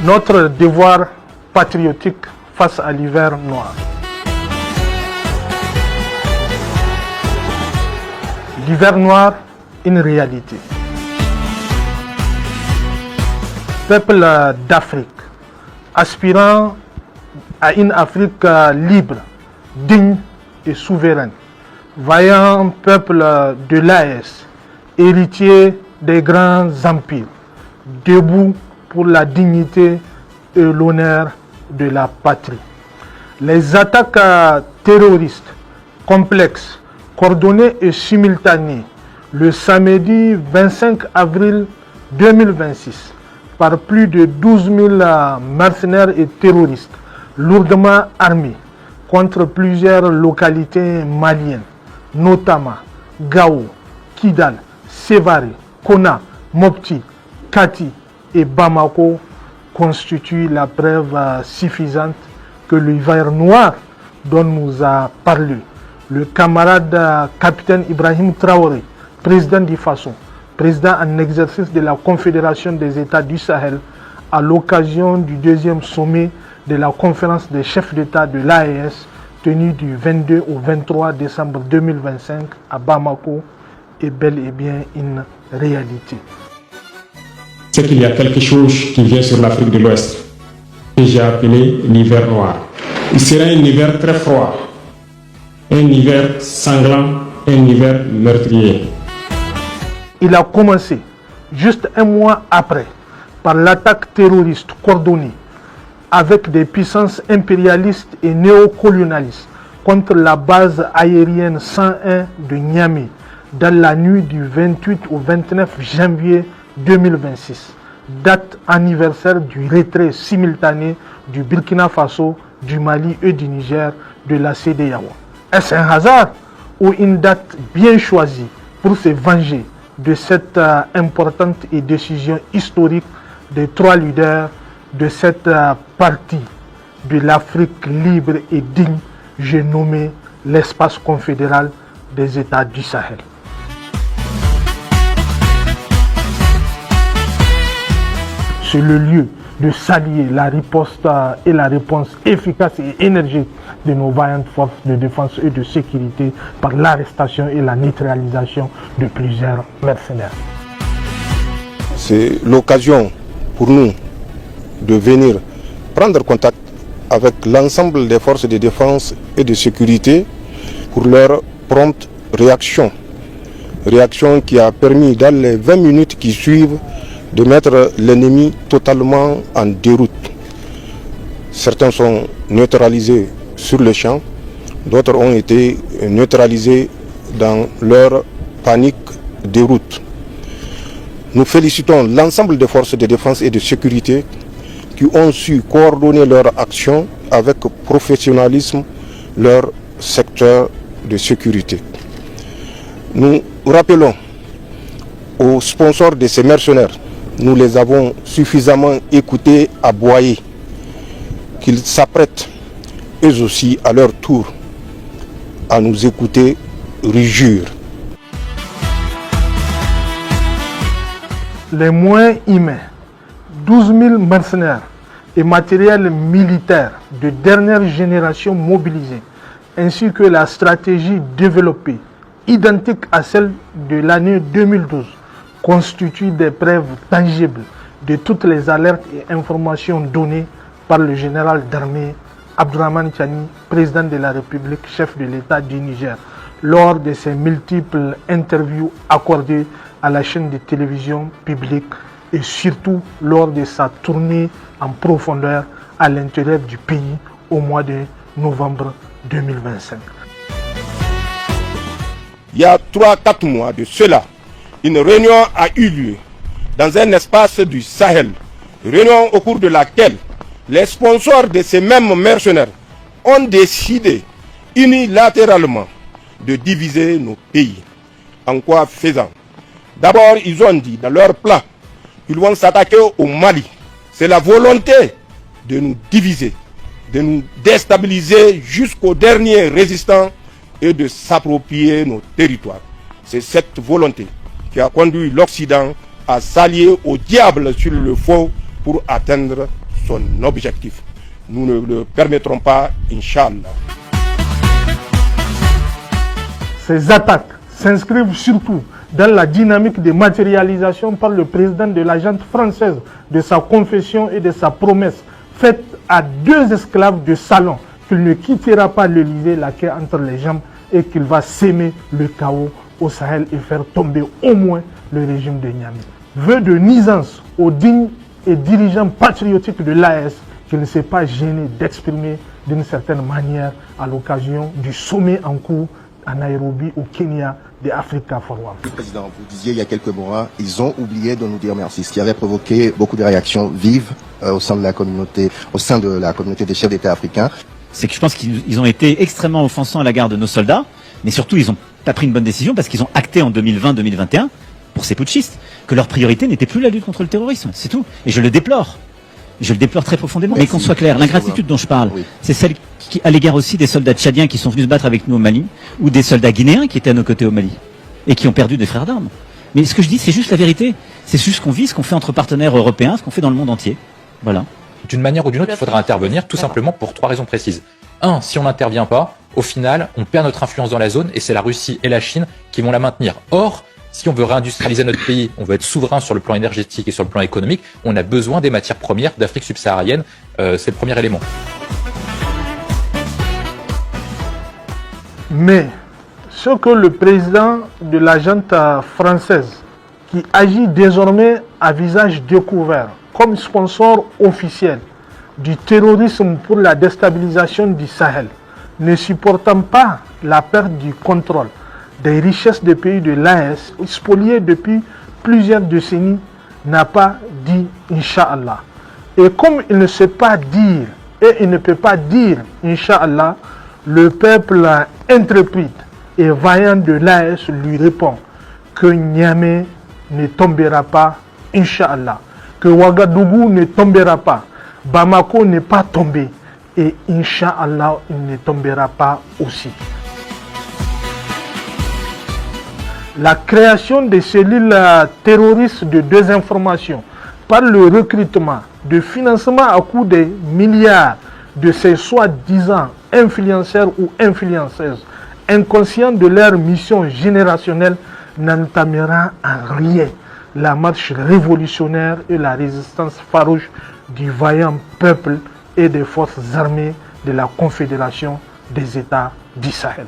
notre devoir patriotique face à l'hiver noir. L'hiver noir, une réalité. Peuple d'Afrique, aspirant à une Afrique libre, digne et souveraine, vaillant peuple de l'AES, héritier des grands empires, debout pour la dignité et l'honneur de la patrie. Les attaques terroristes complexes, coordonnées et simultanées le samedi 25 avril 2026 par plus de 12 000 mercenaires et terroristes lourdement armés contre plusieurs localités maliennes, notamment Gao, Kidal, Sévaré, Kona, Mopti, Kati et Bamako, constituent la preuve suffisante que l'hiver noir dont nous a parlé le camarade capitaine Ibrahim Traoré, président du Faso, président en exercice de la Confédération des États du Sahel, à l'occasion du deuxième sommet de la conférence des chefs d'État de l'AES, tenue du 22 au 23 décembre 2025 à Bamako, est bel et bien une réalité. C'est qu'il y a quelque chose qui vient sur l'Afrique de l'Ouest, que j'ai appelé l'hiver noir. Il sera un hiver très froid, un hiver sanglant, un hiver meurtrier. Il a commencé juste un mois après par l'attaque terroriste coordonnée avec des puissances impérialistes et néocolonialistes contre la base aérienne 101 de Niamey dans la nuit du 28 au 29 janvier 2026, date anniversaire du retrait simultané du Burkina Faso, du Mali et du Niger de la CEDEAO. Est-ce un hasard ou une date bien choisie pour se venger de cette importante et décision historique des trois leaders de cette partie de l'Afrique libre et digne, j'ai nommé l'espace confédéral des États du Sahel. C'est le lieu de saluer la riposte et la réponse efficace et énergique de nos vaillantes forces de défense et de sécurité par l'arrestation et la neutralisation de plusieurs mercenaires. C'est l'occasion pour nous de venir prendre contact avec l'ensemble des forces de défense et de sécurité pour leur prompte réaction. Réaction qui a permis dans les 20 minutes qui suivent de mettre l'ennemi totalement en déroute. Certains sont neutralisés sur le champ, d'autres ont été neutralisés dans leur panique déroute. Nous félicitons l'ensemble des forces de défense et de sécurité qui ont su coordonner leur action avec professionnalisme leur secteur de sécurité. Nous rappelons aux sponsors de ces mercenaires, nous les avons suffisamment écoutés aboyer, qu'ils s'apprêtent eux aussi à leur tour à nous écouter rugir. Les moyens humains, 12 000 mercenaires et matériel militaire de dernière génération mobilisés, ainsi que la stratégie développée, identique à celle de l'année 2012, constituent des preuves tangibles de toutes les alertes et informations données par le général d'armée Abdourahmane Tiani, président de la République, chef de l'État du Niger, lors de ses multiples interviews accordées à la chaîne de télévision publique et surtout lors de sa tournée en profondeur à l'intérieur du pays au mois de novembre 2025. Il y a 3-4 mois de cela, une réunion a eu lieu dans un espace du Sahel, réunion au cours de laquelle les sponsors de ces mêmes mercenaires ont décidé unilatéralement de diviser nos pays. En quoi faisant? D'abord, ils ont dit dans leur plan qu'ils vont s'attaquer au Mali. C'est la volonté de nous diviser, de nous déstabiliser jusqu'au dernier résistant et de s'approprier nos territoires. C'est cette volonté qui a conduit l'Occident à s'allier au diable sur le faux pour atteindre son objectif. Nous ne le permettrons pas, Inch'Allah. Ces attaques s'inscrivent surtout dans la dynamique de matérialisation par le président de la junte française de sa confession et de sa promesse faite à 2 esclaves de salon qu'il ne quittera pas l'Élysée la queue entre les jambes et qu'il va s'aimer le chaos au Sahel et faire tomber au moins le régime de Niamey. Vœu de nuisance aux dignes et dirigeants patriotiques de l'AES qu'il ne s'est pas gêné d'exprimer d'une certaine manière à l'occasion du sommet en cours à Nairobi, au Kenya, de Africa Forward. Le président, vous disiez il y a quelques mois, ils ont oublié de nous dire merci, ce qui avait provoqué beaucoup de réactions vives au sein de la communauté des chefs d'État africains. C'est que je pense qu'ils ont été extrêmement offensants à la garde de nos soldats, mais surtout ils n'ont pas pris une bonne décision parce qu'ils ont acté en 2020-2021 pour ces putschistes que leur priorité n'était plus la lutte contre le terrorisme, c'est tout. Et je le déplore. Je le déplore très profondément. Mais qu'on soit clair, l'ingratitude dont je parle, c'est celle qui, à l'égard aussi des soldats tchadiens qui sont venus se battre avec nous au Mali, ou des soldats guinéens qui étaient à nos côtés au Mali, et qui ont perdu des frères d'armes. Mais ce que je dis, c'est juste la vérité. C'est juste ce qu'on vit, ce qu'on fait entre partenaires européens, ce qu'on fait dans le monde entier. Voilà. D'une manière ou d'une autre, il faudra intervenir tout simplement pour 3 raisons précises. 1, si on n'intervient pas, au final, on perd notre influence dans la zone et c'est la Russie et la Chine qui vont la maintenir. Or, si on veut réindustrialiser notre pays, on veut être souverain sur le plan énergétique et sur le plan économique, on a besoin des matières premières d'Afrique subsaharienne. C'est le premier élément. Mais ce que le président de la junte française, qui agit désormais à visage découvert comme sponsor officiel du terrorisme pour la déstabilisation du Sahel, ne supportant pas la perte du contrôle des richesses des pays de l'AES, spoliés depuis plusieurs décennies, n'a pas dit Inch'Allah. Et comme il ne sait pas dire, et il ne peut pas dire Inch'Allah, le peuple intrépide et vaillant de l'AES lui répond que Niamey ne tombera pas, Inch'Allah, que Ouagadougou ne tombera pas, Bamako n'est pas tombé, et Inch'Allah, il ne tombera pas aussi. La création des cellules terroristes de désinformation par le recrutement de financement à coût de milliards de ces soi-disant influenceurs ou influenceuses, inconscients de leur mission générationnelle, n'entamera en rien la marche révolutionnaire et la résistance farouche du vaillant peuple et des forces armées de la Confédération des États du Sahel.